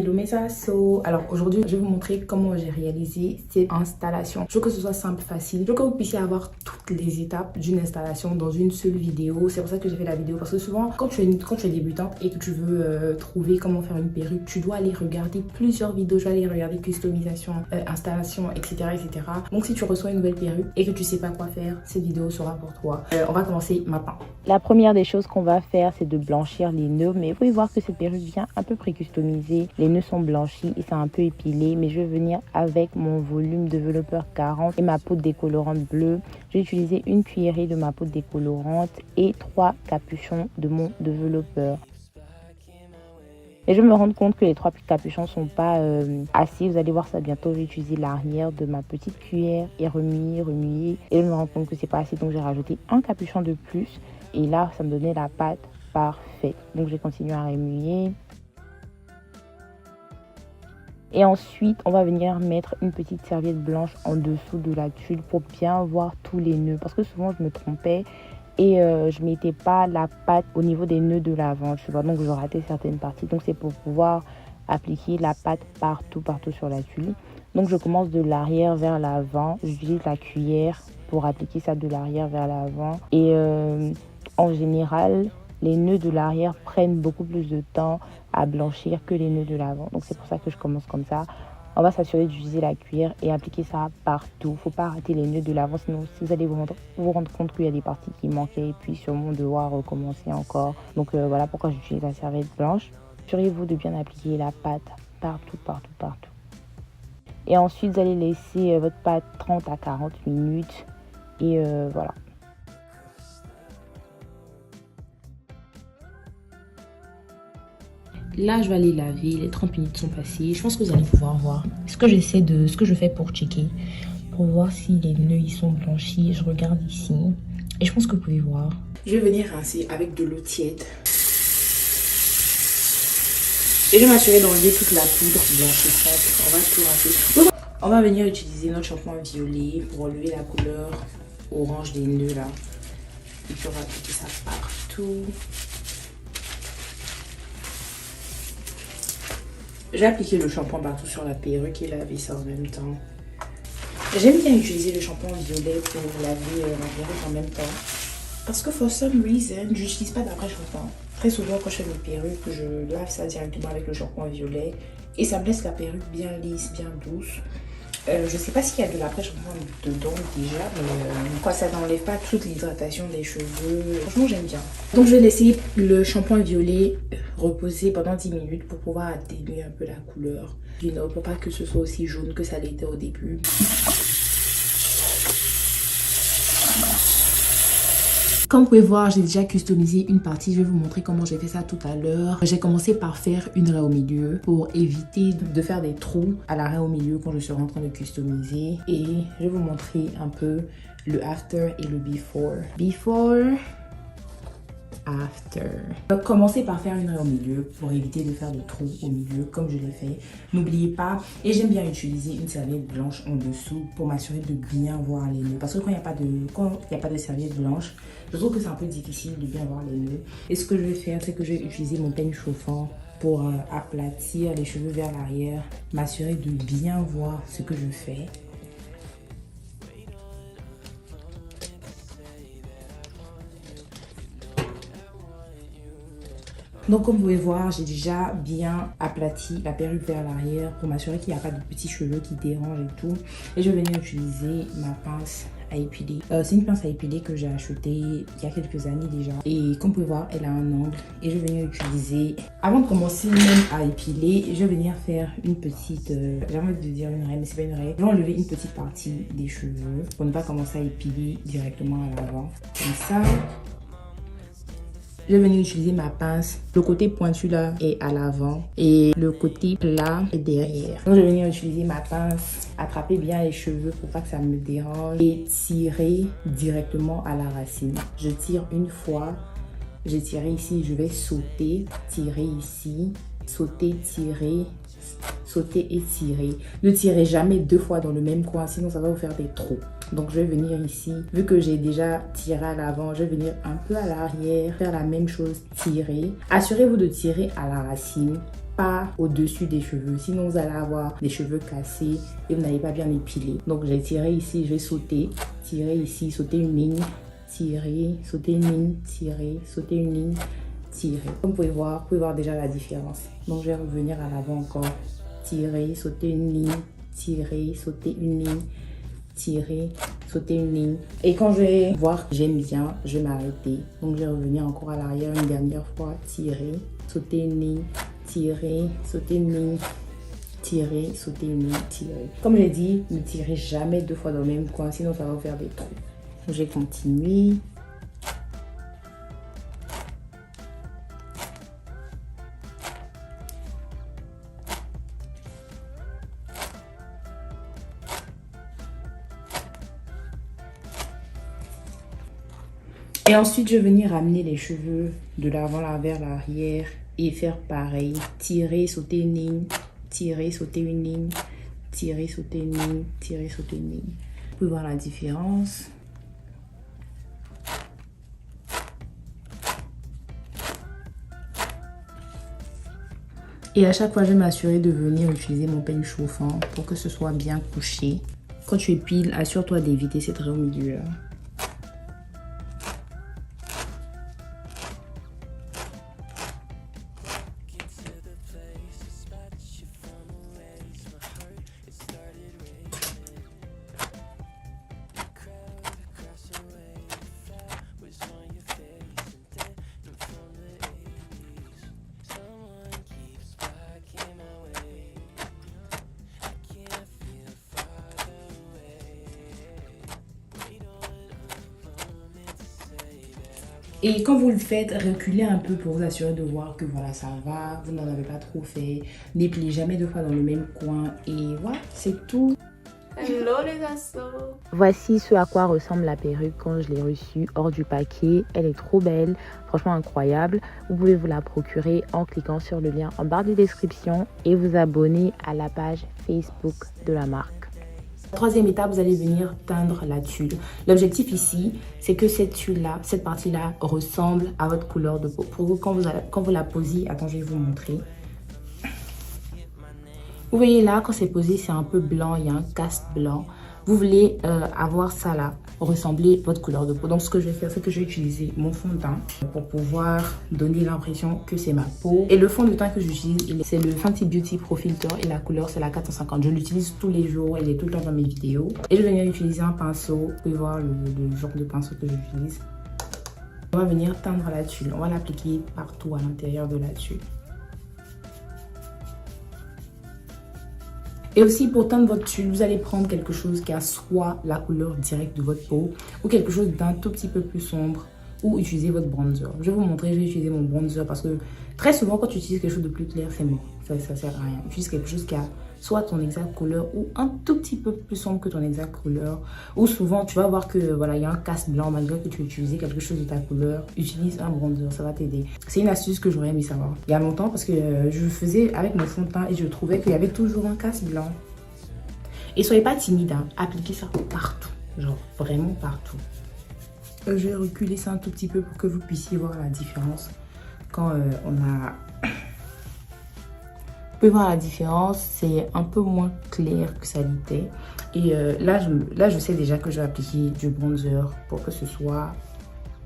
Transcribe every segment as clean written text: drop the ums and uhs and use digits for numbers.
Hello Mesa, alors aujourd'hui je vais vous montrer comment j'ai réalisé cette installation. Je veux que ce soit simple, facile, je veux que vous puissiez avoir toutes les étapes d'une installation dans une seule vidéo. C'est pour ça que j'ai fait la vidéo, parce que souvent quand tu es débutante et que tu veux trouver comment faire une perruque, tu dois aller regarder plusieurs vidéos, tu dois aller regarder customisation, installation, etc., etc. Donc si tu reçois une nouvelle perruque et que tu sais pas quoi faire, cette vidéo sera pour toi. On va commencer maintenant. La première des choses qu'on va faire, c'est de blanchir les nœuds, mais vous pouvez voir que cette perruque vient un peu pré-customisée. Les nœuds sont blanchis et c'est un peu épilé, mais je vais venir avec mon volume développeur 40 et ma poudre décolorante bleue. Je vais utiliser une cuillerée de ma poudre décolorante et 3 capuchons de mon développeur. Et je me rends compte que les 3 capuchons sont pas assez. Vous allez voir ça bientôt. Je vais utiliser l'arrière de ma petite cuillère et remuer. Et je me rends compte que c'est pas assez, donc j'ai rajouté un capuchon de plus. Et là, ça me donnait la pâte parfaite. Donc, je vais continuer à remuer. Et ensuite, on va venir mettre une petite serviette blanche en dessous de la tuile pour bien voir tous les nœuds. Parce que souvent, je me trompais et je mettais pas la pâte au niveau des nœuds de l'avant. Tu vois, donc je ratais certaines parties. Donc, c'est pour pouvoir appliquer la pâte partout sur la tuile. Donc, je commence de l'arrière vers l'avant. J'utilise la cuillère pour appliquer ça de l'arrière vers l'avant. Et en général, les nœuds de l'arrière prennent beaucoup plus de temps à blanchir que les nœuds de l'avant. Donc c'est pour ça que je commence comme ça. On va s'assurer d'utiliser la cuillère et appliquer ça partout. Faut pas rater les nœuds de l'avant, sinon si vous allez vous rendre compte qu'il y a des parties qui manquaient et puis sûrement devoir recommencer encore. Donc voilà pourquoi j'utilise la serviette blanche. Assurez-vous de bien appliquer la pâte partout. Et ensuite, vous allez laisser votre pâte 30 à 40 minutes. Et voilà. Là, je vais aller laver. Les 30 minutes sont passées. Je pense que vous allez pouvoir voir ce que je fais pour checker, pour voir si les nœuds ils sont blanchis. Je regarde ici et je pense que vous pouvez voir. Je vais venir rincer avec de l'eau tiède et je vais m'assurer d'enlever toute la poudre blanchissante. On va tout rincer. On va venir utiliser notre shampoing violet pour enlever la couleur orange des nœuds là. Et puis on va appliquer ça partout. J'ai appliqué le shampoing partout sur la perruque et laver ça en même temps. J'aime bien utiliser le shampoing violet pour laver ma perruque en même temps. Parce que for some reason, je n'utilise pas d'après-shampoing. Très souvent, quand je fais mes perruques, je lave ça directement avec le shampoing violet. Et ça me laisse la perruque bien lisse, bien douce. Je sais pas s'il y a de l'après-shampoing dedans déjà, mais quoi, ça n'enlève pas toute l'hydratation des cheveux. Franchement, j'aime bien. Donc, je vais laisser le shampoing violet reposer pendant 10 minutes pour pouvoir atténuer un peu la couleur. Pour pas que ce soit aussi jaune que ça l'était au début. Comme vous pouvez voir, j'ai déjà customisé une partie. Je vais vous montrer comment j'ai fait ça tout à l'heure. J'ai commencé par faire une raie au milieu pour éviter de faire des trous à la raie au milieu quand je serai en train de customiser. Et je vais vous montrer un peu le after et le before. Before, after. Donc, commencez par faire une raie au milieu pour éviter de faire des trous au milieu comme je l'ai fait. N'oubliez pas, et j'aime bien utiliser une serviette blanche en dessous pour m'assurer de bien voir les nœuds. Parce que quand il n'y a pas de serviette blanche, je trouve que c'est un peu difficile de bien voir les nœuds. Et ce que je vais faire, c'est que je vais utiliser mon peigne chauffant pour aplatir les cheveux vers l'arrière, m'assurer de bien voir ce que je fais. Donc comme vous pouvez voir, j'ai déjà bien aplati la perruque vers l'arrière pour m'assurer qu'il n'y a pas de petits cheveux qui dérangent et tout. Et je vais venir utiliser ma pince à épiler. C'est une pince à épiler que j'ai achetée il y a quelques années déjà. Et comme vous pouvez voir, elle a un angle. Et je vais venir utiliser, avant de commencer même à épiler, je vais venir faire une petite, j'ai envie de dire une raie, mais c'est pas une raie. Je vais enlever une petite partie des cheveux pour ne pas commencer à épiler directement à l'avant. Comme ça. Je vais venir utiliser ma pince. Le côté pointu là est à l'avant et le côté plat est derrière. Donc je vais venir utiliser ma pince, attraper bien les cheveux pour pas que ça me dérange et tirer directement à la racine. Je tire une fois, j'ai tiré ici, je vais sauter, tirer ici, sauter, tirer, sauter et tirer. Ne tirez jamais 2 fois dans le même coin, sinon ça va vous faire des trous. Donc je vais venir ici, vu que j'ai déjà tiré à l'avant, je vais venir un peu à l'arrière, faire la même chose, tirer. Assurez-vous de tirer à la racine, pas au-dessus des cheveux. Sinon, vous allez avoir des cheveux cassés et vous n'allez pas bien épiler. Donc, j'ai tiré ici, je vais sauter. Tirer ici, sauter une ligne. Tirer, sauter une ligne. Tirer, sauter une ligne. Tirer. Comme vous pouvez voir déjà la différence. Donc, je vais revenir à l'avant encore. Tirer, sauter une ligne. Tirer, sauter une ligne. Tirer, sauter une ligne. Et quand je vais voir que j'aime bien, je vais m'arrêter. Donc, je vais revenir encore à l'arrière une dernière fois. Tirer, sauter une ligne. Tirer, sauter une ligne. Tirer, sauter une ligne, tirer. Comme j'ai dit, ne tirez jamais 2 fois dans le même coin, sinon ça va vous faire des trous. Donc, je vais continuer. Et ensuite, je vais venir ramener les cheveux de l'avant vers l'arrière et faire pareil. Tirer, sauter une ligne, tirer, sauter une ligne, tirer, sauter une ligne, tirer, sauter une ligne. Vous pouvez voir la différence. Et à chaque fois, je vais m'assurer de venir utiliser mon peigne chauffant pour que ce soit bien couché. Quand tu épiles, assure-toi d'éviter ces traits au milieu. Et quand vous le faites, reculez un peu pour vous assurer de voir que voilà, ça va, vous n'en avez pas trop fait. N'épliez jamais 2 fois dans le même coin et voilà, c'est tout. Hello les assos. Voici ce à quoi ressemble la perruque quand je l'ai reçue hors du paquet. Elle est trop belle, franchement incroyable. Vous pouvez vous la procurer en cliquant sur le lien en barre de description et vous abonner à la page Facebook de la marque. Troisième étape, vous allez venir teindre la tulle. L'objectif ici, c'est que cette tulle-là, cette partie-là, ressemble à votre couleur de peau. Pour vous, quand vous la posez, attends, je vais vous montrer. Vous voyez là, quand c'est posé, c'est un peu blanc, il y a un cast blanc. Vous voulez avoir ça là, ressembler à votre couleur de peau. Donc ce que je vais faire, c'est que je vais utiliser mon fond de teint pour pouvoir donner l'impression que c'est ma peau. Et le fond de teint que j'utilise, c'est le Fenty Beauty Pro Filter et la couleur c'est la 450. Je l'utilise tous les jours, elle est tout le temps dans mes vidéos. Et je vais venir utiliser un pinceau. Vous pouvez voir le genre de pinceau que j'utilise. On va venir teindre la tulle. On va l'appliquer partout à l'intérieur de la tulle. Et aussi pour teindre votre tulle, vous allez prendre quelque chose qui a soit la couleur directe de votre peau ou quelque chose d'un tout petit peu plus sombre ou utiliser votre bronzer. Je vais vous montrer, je vais utiliser mon bronzer parce que très souvent quand tu utilises quelque chose de plus clair, c'est mort. Ça sert à rien. Utilise quelque chose qui a soit ton exacte couleur ou un tout petit peu plus sombre que ton exacte couleur. Ou souvent tu vas voir que voilà, il y a un cast blanc malgré que tu utilises quelque chose de ta couleur. Utilise un bronzer, ça va t'aider. C'est une astuce que j'aurais aimé savoir il y a longtemps parce que je faisais avec mon fond de teint et je trouvais qu'il y avait toujours un cast blanc. Et soyez pas timide, hein. Appliquez ça partout, genre vraiment partout. Je vais reculer ça un tout petit peu pour que vous puissiez voir la différence quand on a... Vous pouvez voir la différence, c'est un peu moins clair que ça l'était. Et là, je sais déjà que je vais appliquer du bronzer pour que ce soit,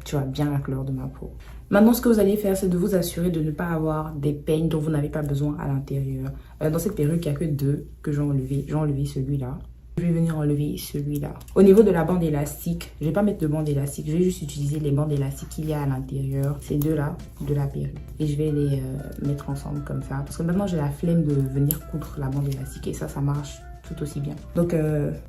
tu vois, bien la couleur de ma peau. Maintenant, ce que vous allez faire, c'est de vous assurer de ne pas avoir des peignes dont vous n'avez pas besoin à l'intérieur. Dans cette perruque, il n'y a que 2 que j'ai enlevé. J'ai enlevé celui-là. Je vais venir enlever celui-là. Au niveau de la bande élastique, je ne vais pas mettre de bande élastique. Je vais juste utiliser les bandes élastiques qu'il y a à l'intérieur. Ces 2-là de la perruque. Et je vais les mettre ensemble comme ça. Parce que maintenant, j'ai la flemme de venir coudre la bande élastique. Et ça marche tout aussi bien. Donc,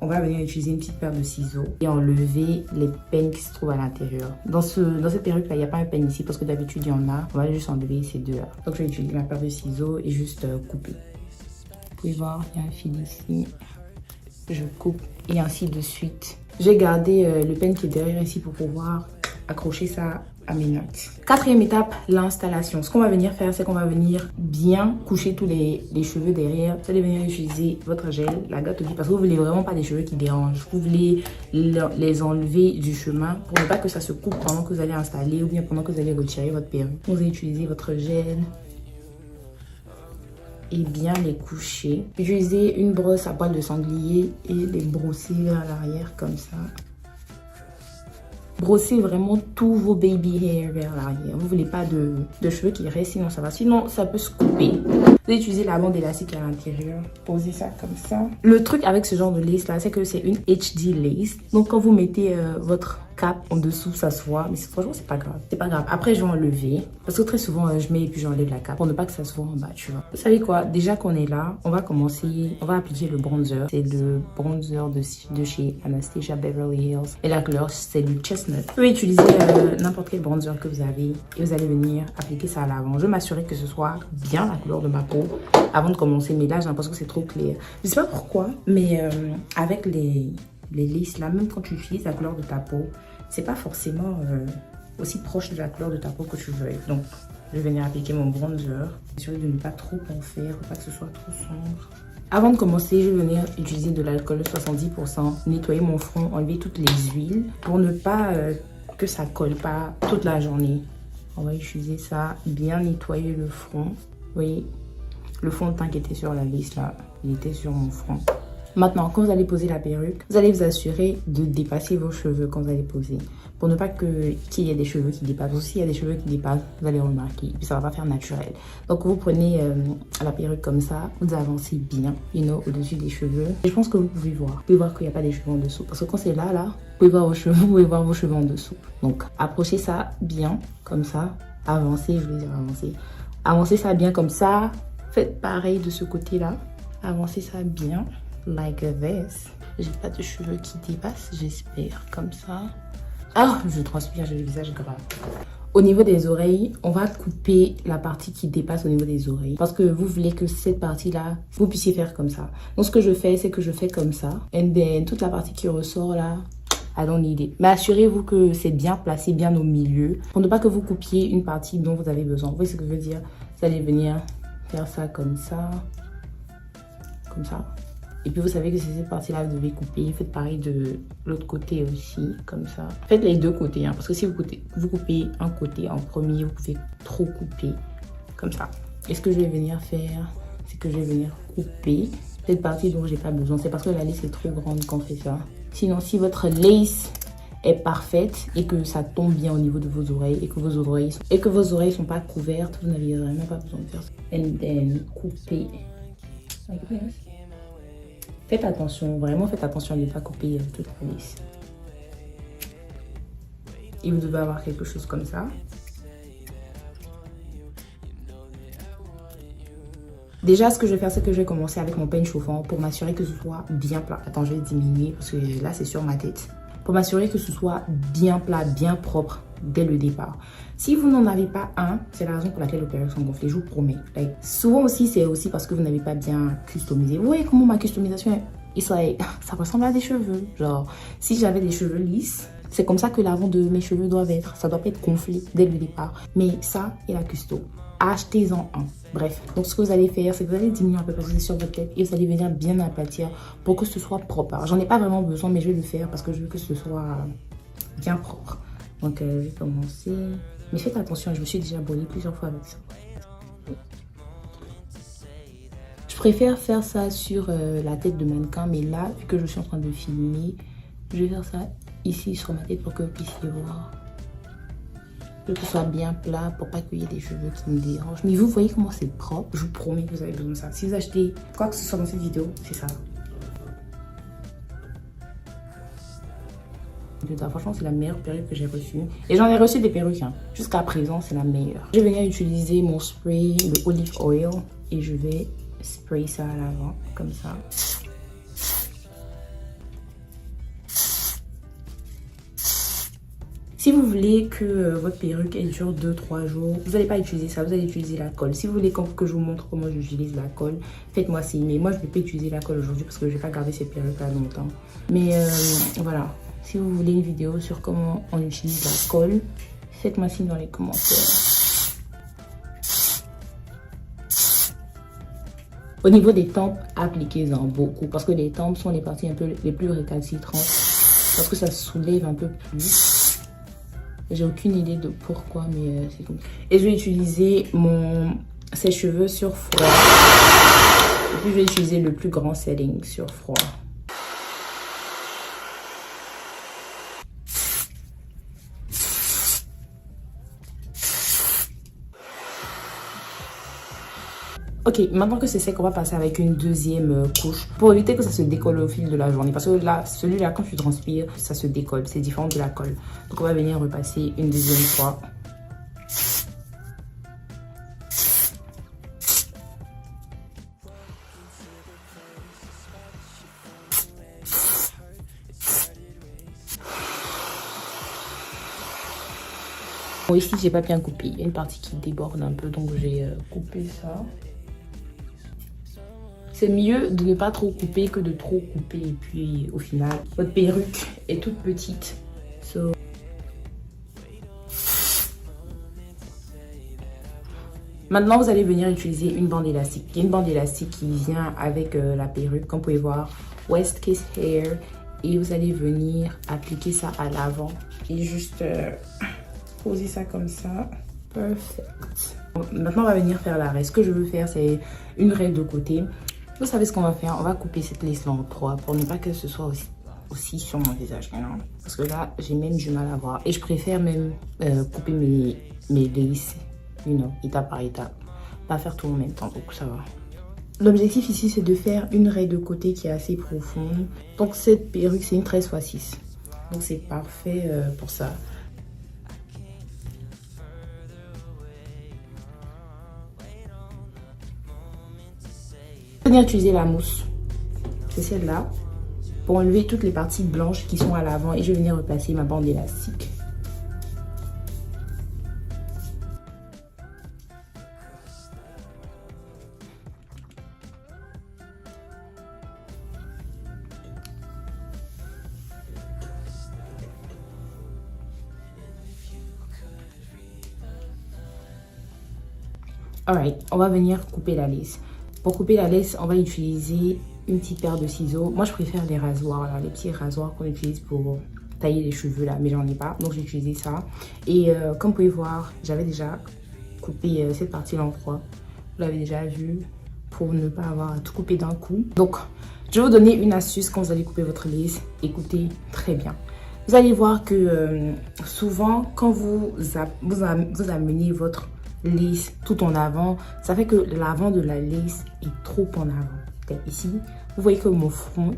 on va venir utiliser une petite paire de ciseaux et enlever les peignes qui se trouvent à l'intérieur. Dans cette perruque-là, il n'y a pas un peigne ici parce que d'habitude, il y en a. On va juste enlever ces 2-là. Donc, je vais utiliser ma paire de ciseaux et juste couper. Vous pouvez voir, il y a un fil ici. Je coupe et ainsi de suite. J'ai gardé le peigne qui est derrière ici pour pouvoir accrocher ça à mes notes. Quatrième étape, l'installation. Ce qu'on va venir faire, c'est qu'on va venir bien coucher tous les cheveux derrière. Vous allez venir utiliser votre gel, la gâte aussi, parce que vous voulez vraiment pas des cheveux qui dérangent. Vous voulez les enlever du chemin pour ne pas que ça se coupe pendant que vous allez installer ou bien pendant que vous allez retirer votre perruque. Vous allez utiliser votre gel. et bien les coucher. Utilisez une brosse à poils de sanglier et les brosser vers l'arrière comme ça. Brossez vraiment tous vos baby hair vers l'arrière. Vous voulez pas de cheveux qui restent, sinon ça va. Sinon, ça peut se couper. Vous allez utiliser la bande élastique à l'intérieur. Posez ça comme ça. Le truc avec ce genre de lace là, c'est que c'est une HD lace. Donc quand vous mettez votre cap en dessous, ça se voit. Mais franchement, c'est pas grave. C'est pas grave. Après, je vais enlever. Parce que très souvent, je mets et puis j'enlève la cape pour ne pas que ça se voit en bas, tu vois. Vous savez quoi? Déjà qu'on est là, on va commencer. On va appliquer le bronzer. C'est le bronzer de chez Anastasia Beverly Hills. Et la couleur, c'est du chestnut. Vous pouvez utiliser n'importe quel bronzer que vous avez. Et vous allez venir appliquer ça à l'avant. Je vais m'assurer que ce soit bien la couleur de ma peau avant de commencer. Mais là, j'ai l'impression que c'est trop clair. Je sais pas pourquoi, mais avec les lisses là, même quand tu utilises la couleur de ta peau, c'est pas forcément aussi proche de la couleur de ta peau que tu veux. Donc, je vais venir appliquer mon bronzer. Assurer de ne pas trop en faire, pour pas que ce soit trop sombre. Avant de commencer, je vais venir utiliser de l'alcool 70%, nettoyer mon front, enlever toutes les huiles pour ne pas que ça colle pas toute la journée. On va utiliser ça, bien nettoyer le front. Vous voyez, le fond de teint qui était sur la liste là, il était sur mon front. Maintenant, quand vous allez poser la perruque, vous allez vous assurer de dépasser vos cheveux quand vous allez poser. Pour ne pas qu'il y ait des cheveux qui dépassent. Aussi, s'il y a des cheveux qui dépassent, vous allez remarquer. Puis ça va pas faire naturel. Donc, vous prenez la perruque comme ça. Vous avancez bien, au-dessus des cheveux. Et je pense que vous pouvez voir. Vous pouvez voir qu'il n'y a pas des cheveux en dessous. Parce que quand c'est là, vous pouvez voir vos cheveux. Vous pouvez voir vos cheveux en dessous. Donc, approchez ça bien, comme ça. Avancez, je veux dire avancez. Avancez ça bien comme ça. Faites pareil de ce côté-là. Avancez ça bien. Like this. J'ai pas de cheveux qui dépassent, j'espère, comme ça. Ah, je transpire, j'ai le visage grave. Au niveau des oreilles, on va couper la partie qui dépasse au niveau des oreilles. Parce que vous voulez que cette partie-là, vous puissiez faire comme ça. Donc ce que je fais, c'est que je fais comme ça. And then, toute la partie qui ressort là, I don't need it. Mais assurez-vous que c'est bien placé, bien au milieu. Pour ne pas que vous coupiez une partie dont vous avez besoin. Vous voyez ce que je veux dire? Vous allez venir faire ça comme ça. Comme ça. Et puis vous savez que c'est cette partie-là que vous devez couper. Faites pareil de l'autre côté aussi, comme ça. Faites les deux côtés, hein, parce que si vous coupez un côté en premier, vous pouvez trop couper, comme ça. Et ce que je vais venir faire, c'est que je vais venir couper cette partie dont j'ai pas besoin. C'est parce que la lace est trop grande qu'on fait ça. Sinon, si votre lace est parfaite et que ça tombe bien au niveau de vos oreilles et que vos oreilles sont pas couvertes, vous n'avez vraiment pas besoin de faire ça. And then, couper. Faites attention, vraiment faites attention à ne pas couper toute la lace. Et vous devez avoir quelque chose comme ça. Déjà, ce que je vais faire, c'est que je vais commencer avec mon peigne chauffant pour m'assurer que ce soit bien plat. Attends, je vais diminuer parce que là, c'est sur ma tête. Pour m'assurer que ce soit bien plat, bien propre dès le départ. Si vous n'en avez pas un, c'est la raison pour laquelle les perruques sont gonflées, je vous promets. Like, souvent aussi, c'est aussi parce que vous n'avez pas bien customisé. Vous voyez comment ma customisation est, ça ressemble à des cheveux. Genre, si j'avais des cheveux lisses, c'est comme ça que l'avant de mes cheveux doivent être. Ça doit pas être gonflé dès le départ. Mais ça et la custo. Achetez-en un. Bref, donc ce que vous allez faire, c'est que vous allez diminuer un peu parce que c'est sur votre tête et vous allez venir bien aplatir pour que ce soit propre. J'en ai pas vraiment besoin, mais je vais le faire parce que je veux que ce soit bien propre. Donc, je vais commencer. Mais faites attention, je me suis déjà brûlée plusieurs fois avec ça. Je préfère faire ça sur la tête de mannequin, mais là, vu que je suis en train de filmer, je vais faire ça ici sur ma tête pour que vous puissiez voir. Que ce soit bien plat pour pas qu'il y ait des cheveux qui me dérangent. Mais vous voyez comment c'est propre. Je vous promets que vous avez besoin de ça. Si vous achetez quoi que ce soit dans cette vidéo, c'est ça. Franchement, c'est la meilleure perruque que j'ai reçue. Et j'en ai reçu des perruques. Hein. Jusqu'à présent, c'est la meilleure. Je vais venir utiliser mon spray, le olive oil. Et je vais spray ça à l'avant, comme ça. Si vous voulez que votre perruque elle dure 2-3 jours, vous n'allez pas utiliser ça, vous allez utiliser la colle. Si vous voulez que je vous montre comment j'utilise la colle, faites-moi signe. Mais moi, je ne vais pas utiliser la colle aujourd'hui parce que je ne vais pas garder ces perruques là longtemps. Mais voilà, si vous voulez une vidéo sur comment on utilise la colle, faites-moi signe dans les commentaires. Au niveau des tempes, appliquez-en beaucoup parce que les tempes sont les parties un peu les plus récalcitrantes parce que ça soulève un peu plus. J'ai aucune idée de pourquoi, mais c'est comme ça. Et je vais utiliser mon ses cheveux sur froid. Et puis je vais utiliser le plus grand setting sur froid. Ok, maintenant que c'est sec, on va passer avec une deuxième couche pour éviter que ça se décolle au fil de la journée. Parce que là, celui-là, quand tu transpires, ça se décolle. C'est différent de la colle. Donc, on va venir repasser une deuxième fois. Bon, ici, j'ai pas bien coupé. Il y a une partie qui déborde un peu, donc j'ai coupé ça. C'est mieux de ne pas trop couper que de trop couper. Et puis, au final, votre perruque est toute petite. So... Maintenant, vous allez venir utiliser une bande élastique. Il y a une bande élastique qui vient avec la perruque. Comme vous pouvez voir, West Kiss Hair. Et vous allez venir appliquer ça à l'avant. Et juste poser ça comme ça. Perfect. Maintenant, on va venir faire l'arrêt. Ce que je veux faire, c'est une raie de côté. Vous savez ce qu'on va faire? On va couper cette lace-là en trois pour ne pas que ce soit aussi sur mon visage. Non? Parce que là, j'ai même du mal à voir. Et je préfère même couper mes laces, étape par étape. Pas faire tout en même temps, donc ça va. L'objectif ici, c'est de faire une raie de côté qui est assez profonde. Donc cette perruque, c'est une 13x6. Donc c'est parfait pour ça. Je vais venir utiliser la mousse, c'est celle-là, pour enlever toutes les parties blanches qui sont à l'avant et je vais venir replacer ma bande élastique. Alright, on va venir couper la lace. Pour couper la lace, on va utiliser une petite paire de ciseaux. Moi, je préfère les rasoirs, là, les petits rasoirs qu'on utilise pour tailler les cheveux, là, mais j'en ai pas. Donc, j'ai utilisé ça. Et comme vous pouvez voir, j'avais déjà coupé cette partie-là en trois. Vous l'avez déjà vu, pour ne pas avoir à tout couper d'un coup. Donc, je vais vous donner une astuce quand vous allez couper votre lace. Écoutez très bien. Vous allez voir que souvent, quand vous amenez votre lace tout en avant, ça fait que l'avant de la lace est trop en avant. Peut-être ici, vous voyez que mon front,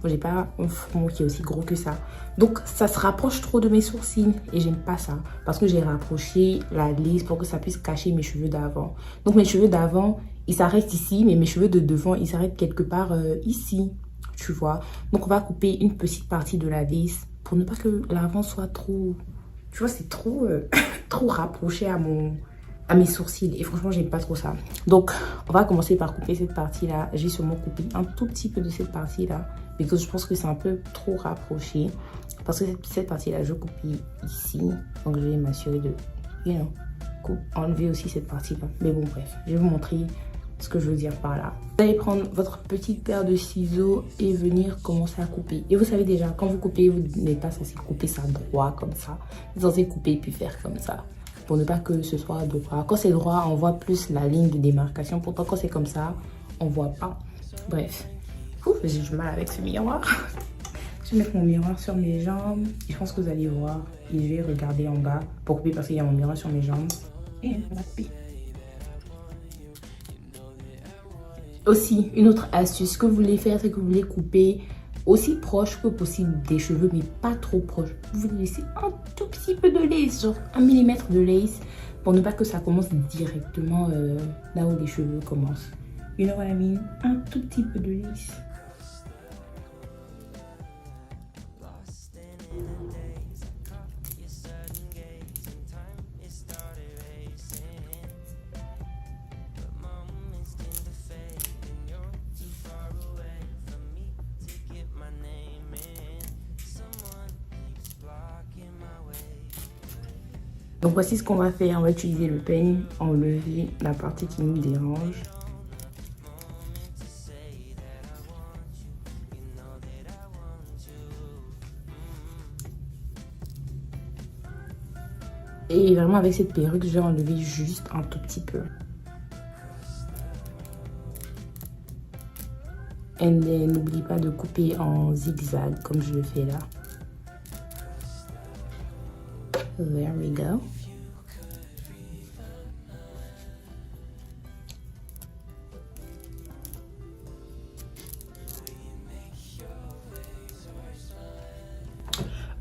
j'ai pas un front qui est aussi gros que ça. Donc ça se rapproche trop de mes sourcils et j'aime pas ça parce que j'ai rapproché la lace pour que ça puisse cacher mes cheveux d'avant. Donc mes cheveux d'avant, ils s'arrêtent ici, mais mes cheveux de devant, ils s'arrêtent quelque part ici, tu vois. Donc on va couper une petite partie de la lace pour ne pas que l'avant soit trop, tu vois, c'est trop trop rapproché à mes sourcils et franchement j'aime pas trop ça. Donc on va commencer par couper cette partie là. J'ai sûrement coupé un tout petit peu de cette partie là parce que je pense que c'est un peu trop rapproché parce que cette partie là je coupe ici, donc je vais m'assurer de enlever aussi cette partie là, mais bon bref, je vais vous montrer ce que je veux dire par là. Vous allez prendre votre petite paire de ciseaux et venir commencer à couper. Et vous savez déjà, quand vous coupez, vous n'êtes pas censé couper ça droit comme ça, vous êtes censé couper puis faire comme ça pour ne pas que ce soit droit. Quand c'est droit, on voit plus la ligne de démarcation. Pourtant, quand c'est comme ça, on voit pas. Bref. J'ai du mal avec ce miroir. Je vais mettre mon miroir sur mes jambes. Et je pense que vous allez voir. Et je vais regarder en bas pour couper parce qu'il y a mon miroir sur mes jambes. Et on va couper. Aussi, une autre astuce que vous voulez faire, c'est que vous voulez couper aussi proche que possible des cheveux, mais pas trop proche. Vous voulez laisser un tout petit peu de lace, genre 1 mm de lace, pour ne pas que ça commence directement là où les cheveux commencent. You know what I mean? Un tout petit peu de lace. Donc voici ce qu'on va faire, on va utiliser le peigne, enlever la partie qui nous dérange. Et vraiment avec cette perruque, je vais enlever juste un tout petit peu. Et n'oublie pas de couper en zigzag comme je le fais là. There we go.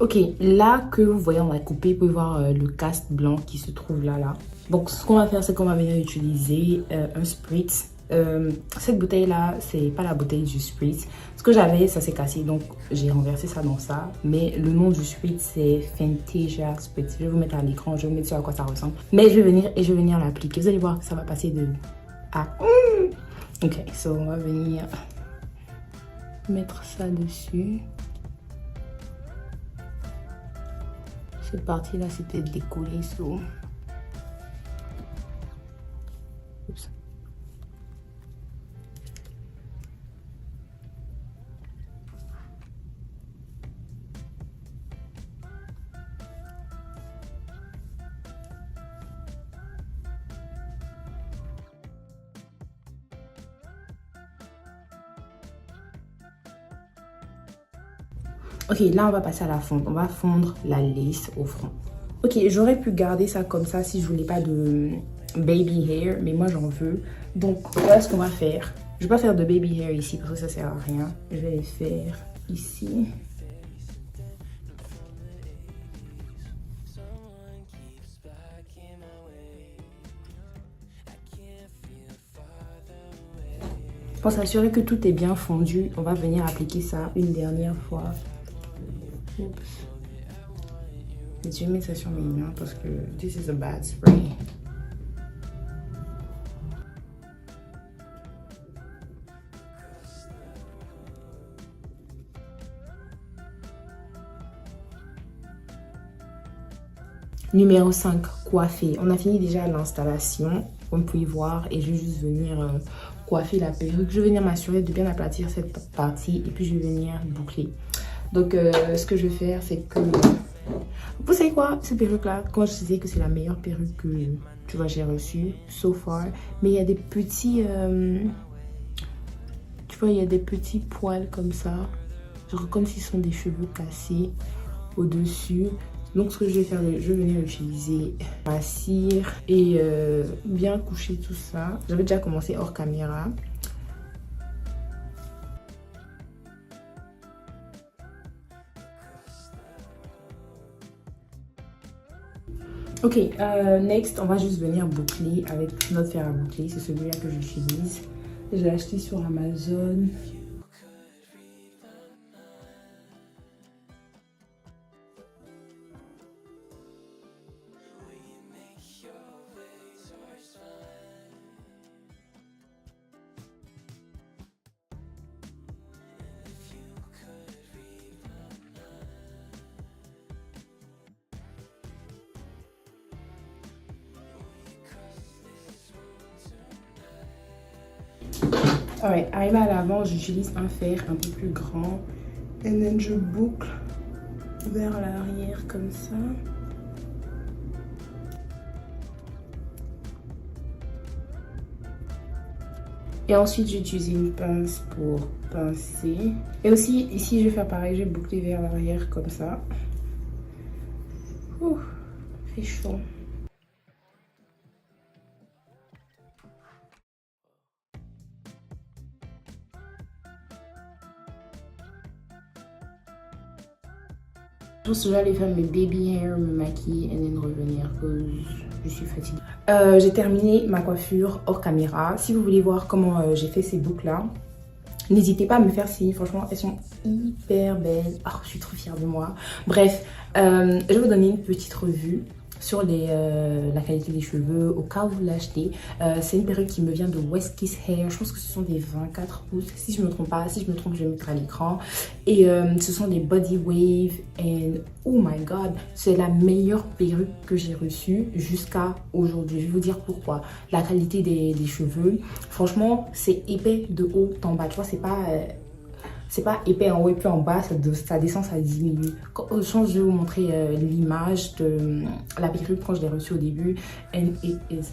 Ok, là que vous voyez, on va couper. Vous pouvez voir le cast blanc qui se trouve là. Donc, ce qu'on va faire, c'est qu'on va venir utiliser un spritz. Cette bouteille là, c'est pas la bouteille du spritz. Ce que j'avais, ça s'est cassé, donc j'ai renversé ça dans ça. Mais le nom du spritz, c'est Fantasia Spritz. Je vais vous mettre à l'écran, je vais vous mettre sur à quoi ça ressemble. Mais je vais venir l'appliquer. Vous allez voir que ça va passer de A. Ok, so on va venir mettre ça dessus. Cette partie là, c'est peut-être décollé sous. Oups. Ok, là on va passer à la fonte. On va fondre la lace au front. Ok, j'aurais pu garder ça comme ça si je voulais pas de baby hair, mais moi j'en veux. Donc voilà ce qu'on va faire. Je vais pas faire de baby hair ici parce que ça sert à rien. Je vais les faire ici. Pour s'assurer que tout est bien fondu, on va venir appliquer ça une dernière fois. Oups. Je vais mettre ça sur mes mains parce que this is a bad spray. Numéro 5, coiffer. On a fini déjà l'installation, comme vous pouvez voir, et je vais juste venir coiffer la perruque. Je vais venir m'assurer de bien aplatir cette partie et puis je vais venir boucler. Donc ce que je vais faire, c'est que... Vous savez quoi, cette perruque là, quand je disais que c'est la meilleure perruque que tu vois j'ai reçue so far, mais il y a des petits... tu vois, il y a des petits poils comme ça, genre comme s'ils sont des cheveux cassés au-dessus. Donc ce que je vais faire, je vais venir utiliser ma cire et bien coucher tout ça. J'avais déjà commencé hors caméra. Ok, next, on va juste venir boucler avec notre fer à boucler. C'est celui-là que j'utilise. Je l'ai acheté sur Amazon. Alright, arrivé à l'avant, j'utilise un fer un peu plus grand. Et then je boucle vers l'arrière comme ça. Et ensuite, j'utilise une pince pour pincer. Et aussi, ici, je vais faire pareil, je vais boucler vers l'arrière comme ça. Ouh, fait chaud. Je pense que je vais aller faire mes baby hair, me maquiller et then revenir que je suis fatiguée. J'ai terminé ma coiffure hors caméra. Si vous voulez voir comment j'ai fait ces boucles là, n'hésitez pas à me faire signe. Franchement, elles sont hyper belles. Oh, je suis trop fière de moi. Bref, je vais vous donner une petite revue sur la qualité des cheveux au cas où vous l'achetez. C'est une perruque qui me vient de West Kiss Hair. Je pense que ce sont des 24 pouces si je me trompe pas. Si je me trompe, je vais mettre à l'écran. Et ce sont des body wave and oh my god, c'est la meilleure perruque que j'ai reçue jusqu'à aujourd'hui. Je vais vous dire pourquoi. La qualité des cheveux, franchement, c'est épais de haut en bas. Tu vois, c'est pas c'est pas épais en haut et puis en bas, ça descend, ça diminue. Quand, je vais vous montrer l'image de la perruque quand je l'ai reçue au début. And it is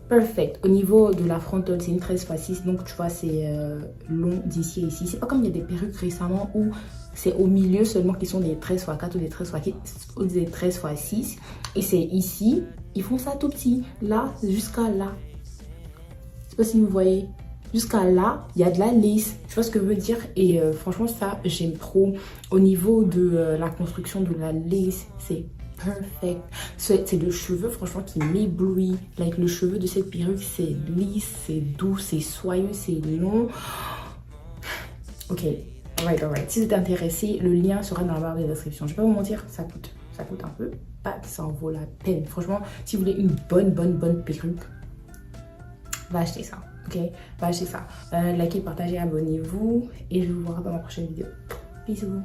perfect. Au niveau de la frontale, c'est une 13x6, donc tu vois, c'est long d'ici et ici. C'est pas comme il y a des perruques récemment où c'est au milieu seulement qui sont des 13x4 ou des 13x6 ou des 13x6. Et c'est ici, ils font ça tout petit. Là, jusqu'à là. Je sais pas si vous voyez. Jusqu'à là, il y a de la lace. Tu vois ce que je veux dire? Et franchement, ça, j'aime trop. Au niveau de la construction de la lace, c'est perfect. C'est le cheveu, franchement, qui m'éblouit. Like, le cheveu de cette perruque, c'est lisse, c'est doux, c'est soyeux, c'est long. Ok, alright. Si vous êtes intéressé, le lien sera dans la barre de description. Je vais pas vous mentir, ça coûte un peu. Pas que ça en vaut la peine. Franchement, si vous voulez une bonne perruque, va acheter ça. Ok, va acheter ça. Likez, partagez, abonnez-vous. Et je vous vois dans ma prochaine vidéo. Bisous.